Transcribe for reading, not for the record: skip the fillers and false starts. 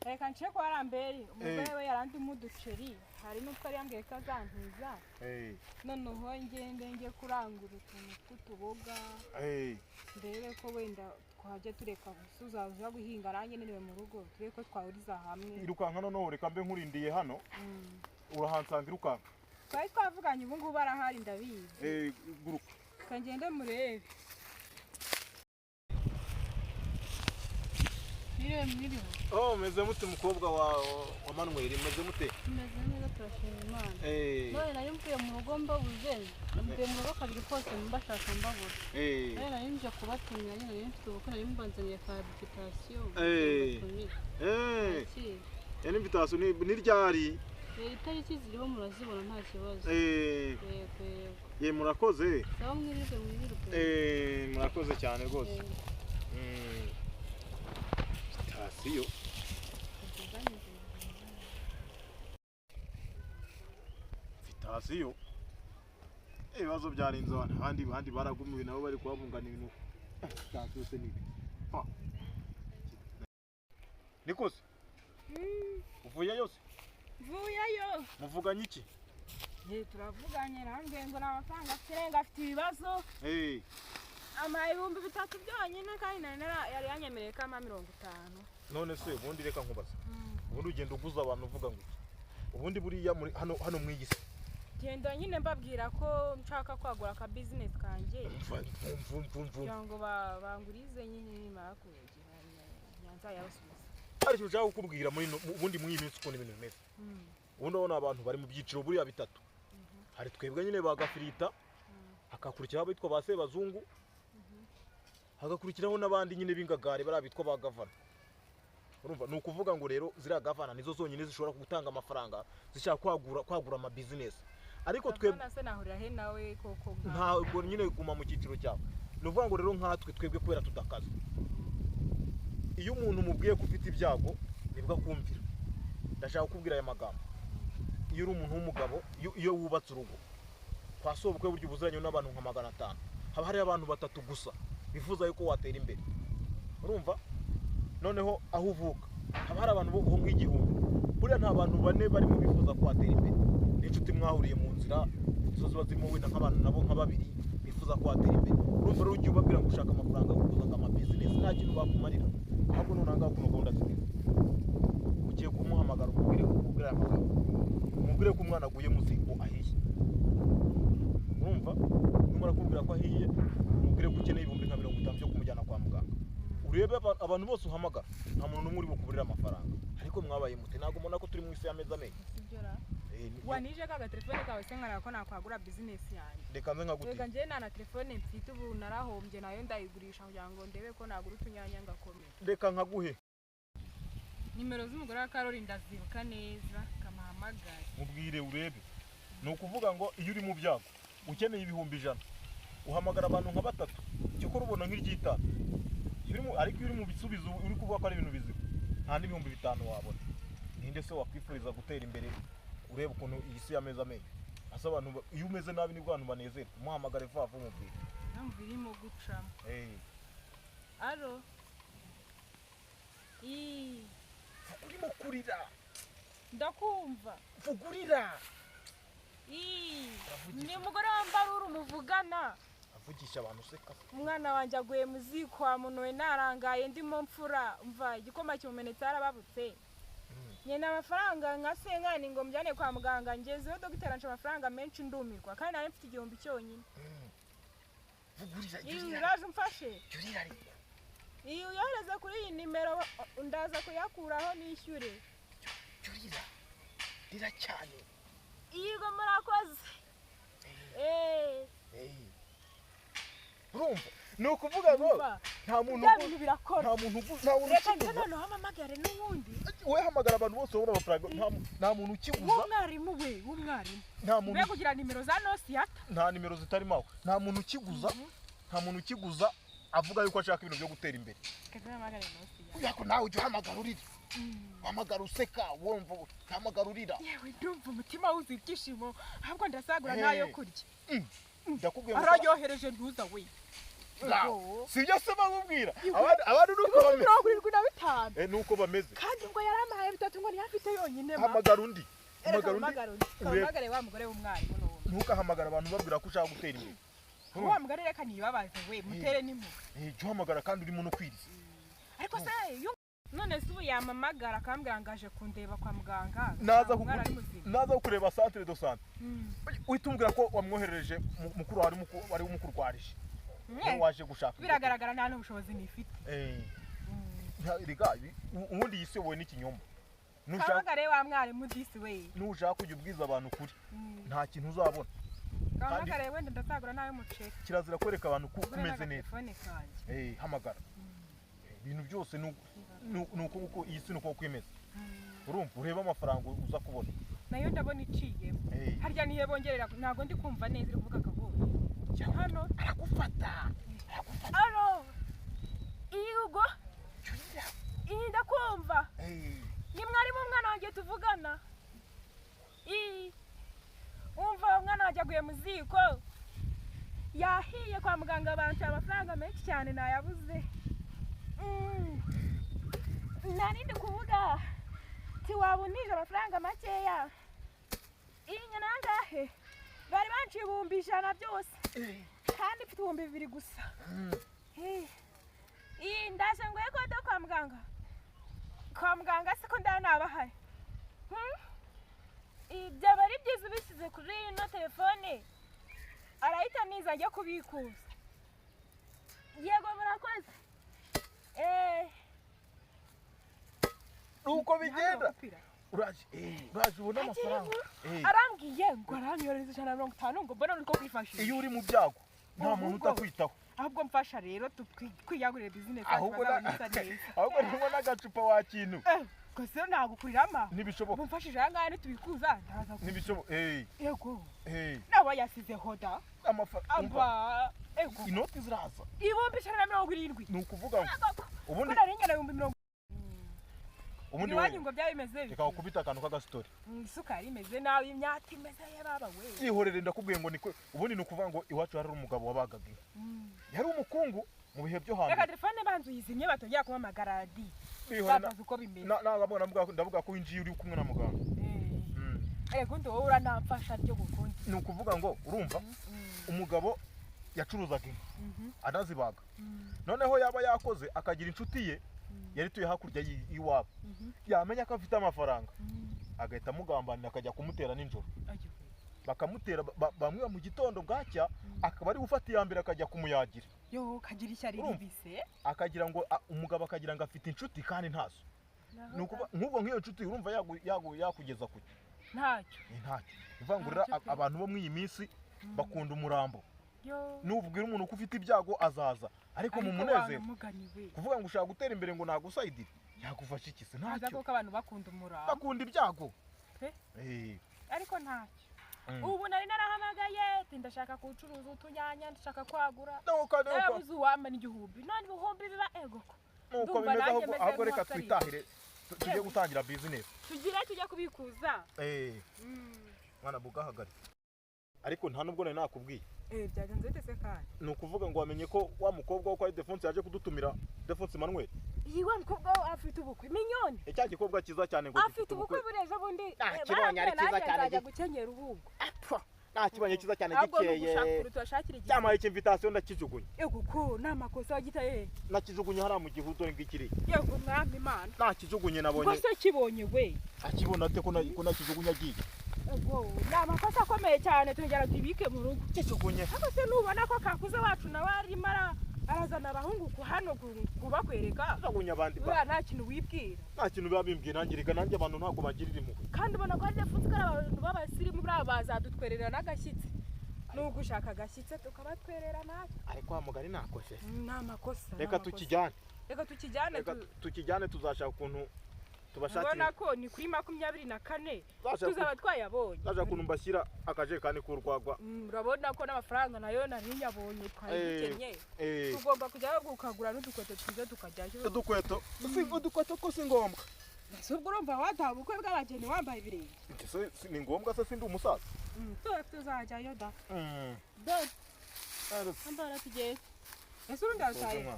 reka nce kwa Ramberi umugore we yarandi muduceri hari n'utwo yambwiye ko azantiza noneho ngende kurangura utuntu tw'utuboga ndebe ko wenda twajya tureka gusuzaza guhinga aranye niwe mu rugo turebe ko twahuriza hamwe irukanka noneho reka mbe nkurindiye hano urahansanga irukanka twari twavuganye ubu ngubu arahari ndabizi guruka kangende murebe Miriwe. Meze mute mukobwa wa Manuel meze mute? Meze neza turashima Imana. None nari mvuye mu rugo mbabuze. Mvuye mu rugo kabiri kose mbashaka mbabura. None nari nje kubatumira nyine nari mfite ubukwe nari mbanzaniye ka invitation. Yani invitation ni ryari? Itariki ziriho murazibona nta kibazo. Ye murakoze. Sawa mwiriwe. Murakoze cyane rwose. Siyo Vitasiyo ibibazo byarinze abandi baragumuye nabo bari kubabungana ibintu cyose ni Nikose uvuye yose muvuganye iki turavuganye nambwe ngo n'amafaranga kirenga afite ibibazo ibihumbi 3 byonyine kandi yari yanyemereye ko 50. None se ubundi reka nkubaza ubundi ugenda uguza abantu uvuga ngo ubundi buriya muri hano mwigise genda nyine mbabwira ko nshaka kwagura ka business kanje ngo bangurize nyine nimara kugira nyanza yabasubiza ari cyo cyangwa kukubwira muri ubundi mu iminsi uko ibintu bimeze ubundi abona abantu bari mu byiciro buriya bitatu hari twebwe nyine bagafirita hakakurikiraho abitwa ba Sebazungu hagakurikiraho n'abandi nyine b'ingagare barabitwa ba gavana urumva nuko uvuga ngo rero zira gavana nizo zonyine zishobora gutanga amafaranga zishaka kwagura ama business ariko twebwe nase nahurira he nawe koko ntabwo nyine guma mu cyiciro cyawe nuvuga ngo rero nkatwe twebwe kwera tudakaza iyo umuntu mubwiye ko ufite ibyago nibwo akumvira ndashaka kubwira aya magambo iyo uri umuntu w'umugabo iyo wubatse urugo kwa sobukwe buryo ubuzanye n'abantu nka 500 haba hari abantu batatu gusa bifuza yuko watera imbere urumva noneho aho uvuka haba hari abantu bo nk'igihumbi buriya nta bantu bane bari mu bifuza kwatera imbere n'inshuti mwahuriye mu nzira zo ziba zirimo wenda nk'abantu nabo nka babiri bifuza kwatera imbere urumva rero ugiye ubabwira ngo ushaka amafaranga yo kuguza ama business nta kintu bakumarira ahubwo nunanga kuno gahunda zimeze ugiye kumuhamagara umubwire umubwire ko umwana aguye muzigo ahiye urumva numara kubwira ko ahiye umubwire ko ukeneye 50 byo kumujyana kwa muganga urebe abantu bose uhamagara nta muntu n'umwe uri bukuburira amafaranga ariko mwabaye mute nago mbona ko turi mu isi y'ameza amenye sibyora wanije kaga telefone kawe sengana ko nakwagura business yanjye reka nze nkagute rega nje na telefone mfite ubu narahombye nayo ndayigurisha kugira ngo ndebe ko nagura utunyanya ngakomeye reka nkaguhe nimero z'umugore wa Karoli ndazibuka neza kamahamagara mubwire urebe nukuvuga ngo iyo uri mu byago ukeneye 100 uhamagara abantu nka batatu cyo ko rubona nk'iryitana ariko uri mu bisubizo uri kuvuga ko ari ibintu bizima nta n'ibihumbi 5 wabona ninde se wakwifuriza gutera imbere urebe ukuntu iyi si y'ameza amenye asa abantu iyo umeze nabi nibwo abantu banezera umuhamagare vavu mubwire ntabwo irimo guca alo urimo kurira ndakumva vugurira ni umugore wambarura umuvugana avugisha abantu seka umwana wanje aguye muziko amunoye narangaye ndimo mfura umva igikoma cyumenetse arababutse nyene amafaranga nkasenkani ngo mjane kwa muganga ngezeho dogitera nca amafaranga menshi ndumirwa kandi nari mfite igihumbi cyonyine vugurira iraje umfashe jurira ariko iyo uyohereza kuri iyi nimero ndaza kuyakuraho nishyure jurira rira cyane Igo murakoze urumva nukuvuga ngo nta muntu reka nje noneho hamamagare n'ubundi we hamagara abantu bose ubona amafaranga nta muntu ukiguza w'umwarimu nta muntu be kugira nimero za Nosiyata nta nimero zitarimo aho nta muntu ukiguza avuga yuko ashaka ibintu byo gutera imbere yako nawe ujye uhamagara urira hamagara useka wumva hamagara urira yewe ndumva umutima wuzuye ibyishimo ahubwo ndasagura nayo kurya ndakubwiye araryohereje ntuza we sibyo se bamubwira abantu nuko bameze 75 nuko bameze kandi ngo yaramaye ngo ntiyafite yonyine hamagara undi hamagare wa mugore w'umwarimu n'uwo ntukahamagara abantu babwira ko ushaka gutera imbere wa mugore reka nibabaze we mutere n'impuhwe jya uhamagara kandi urimo no kwiriza ariko se none se ubu yamamagara akambwira ngo aje kundeba kwa muganga naza kureba centre de santé uhita umbwira ko wamwoherereje mukuru wari umukurwarije waje gushaka biragaragara nta n'ubushobozi nifite ubundi yisobowe n'ikinyoma hamagare wa mwarimu disi we nushaka kujya ubwiza abantu kuri nta kintu uzabona hamagare wenda ndasagura nayo muceri kirazira kwereka abantu ko umeze neza hamagara ibintu byose nuko uko iyi si nuko kwimeza urumva ureba amafaranga uza kubona nayo ndabona iciyemo harya nihe bongerera ntago ndi kumva neza iri kuvuga akavuga hano aragufata hano iyugo ndakumva ni mwarimu umwana wanjye tuvugana umva umwana wanjye aguye mu ziko yahiye kwa muganga bansha amafaranga menshi cyane nayabuze narindi kuvuga tiwabunije amafaranga makeya iyi nangahe bari banciye ibihumbi 100 byose kandi mfite 200 gusa ndaje ngo yekote kwa muganga siko ndanabahaye ibyo bari byiza bisize kuri ino telefone arahita niza ajya kubikuza yego murakoze nuko bigenda uraje ubona amafaranga arambwiye ngo aranyoreza 150 ngo mbona niko kwifashisha iyo uri mu byago nta muntu utakwitaho ahubwo mfasha rero twiyagurira business ahubwo nimo n'agacupa wa kintu kose nagukurirama nibishoboka mfashije anga nitubikuza ndaza nibishoboka yego nawe yasize hoda amafaranga inoti ziraza ibihumbi 170 ni ukuvuga ngo ubundi narengera 170 ubundi wanyu ngo byabimeze reka ukubita akantu k'agastori isukari imeze nabi imyaka imeze yababa we yihorere ndakubwiye ngo niko ubundi ni ukuvuga ngo iwacu hari umugabo wabagaga yari umukungu mu bihe byo hambere reka telefone banzu yizimye batongera kuba magaradi babaza uko bimeze ndavuga ko winjiye uri kumwe na muganga gundi wowe uranamfasha ryo gukundi ni ukuvuga ngo urumva umugabo yacuruzaga inka anazibaga noneho yaba yakoze akagira inshuti ye yari tuye hakurya y'iwabo yamenya ko afite amafaranga agahita amugambanira akajya kumutera nijoro bakamutera bamwe mu gitondo bwacya akaba ari gufata iyambere akajya kumuyagira kagira ishyari ribise akagira ngo umugabo akagira ngo afite inshuti kandi ntazo nk'ubwo nk'iyo nshuti urumva yakugeza kuki ntacyo ivangurira abantu bo muri iyi minsi bakunda umurambo nubwira umuntu ko ufite ibyago azaza ariko mu munezero kuvuga ngo ushaka gutera imbere ngo nagusayidire yagufasha iki se ntacyo kuko abantu bakunda umurambo bakunda ibyago ariko ntacyo ubu nari narahamagaye ndashaka kucuruza utunyanya ndashaka kwagura yabuze uwamba n'igihumbi none ibihumbi biba egoko nuko bimeze ahubwo reka twitahire tujye gutangira business tujya kubikuza mwana bugahagari ariko nta nubwo nari nakubwiye byagenze bite se kandi ni ukuvuga ngo wamenye ko wa mukobwa wo kwa Defonse yaje kudutumira Defonse Emmanuel iyi wa mukobwa afite ubukwe minyoni cya gikobwa kiza cyane ngo afite ubukwe bureje bundi kibonye ari kiza cyane gukenyera ububwo nta kibonye kiza cyane gikeye cyamaye invitation ndakijugunye yego ko namakosa wagitaye nakijugunye hara mu gihudo ngikiri yego mwami Imana nakijugunye nabonye ko kibonye we akibona ate ko nakijugunye agiye namakosa akomeye cyane tugera tubike mu rugo kijugunye ariko se nubona ko kakuze wacu nawe arimo arazana abahungu kuhano kubakwereka ajugunya abandi nta kintu wibwira nta kintu babimbwira nangirika nanjye abantu ntago bagirira impuhwe kandi ubona ko ari Defonse kari abantu b'abasirimu buriya bazadutwerera n'agashyitsi n'ubwo ushaka agashyitsi tukabatwerera natwe ariko wa mugari nakoshe nta makosa reka tukijyane tuzashaka ukuntu tubashakira ubona ko ni kuri 24 tuzaba twayabonye naje kuntu mbashyira akajerekani k'urwagwa urabona ko n'amafaranga nayo nari nyabonye twayikenye tugomba kujya gukagura n'udukweto twiza tukajyayo udukweto ko si ngombwa ese ubwo urumva wataha ubukwe bw'abageni wambaye ibirenge ni ngombwa se sindi umusaza tuzajyayo da ambara tugeze ese urundi asaye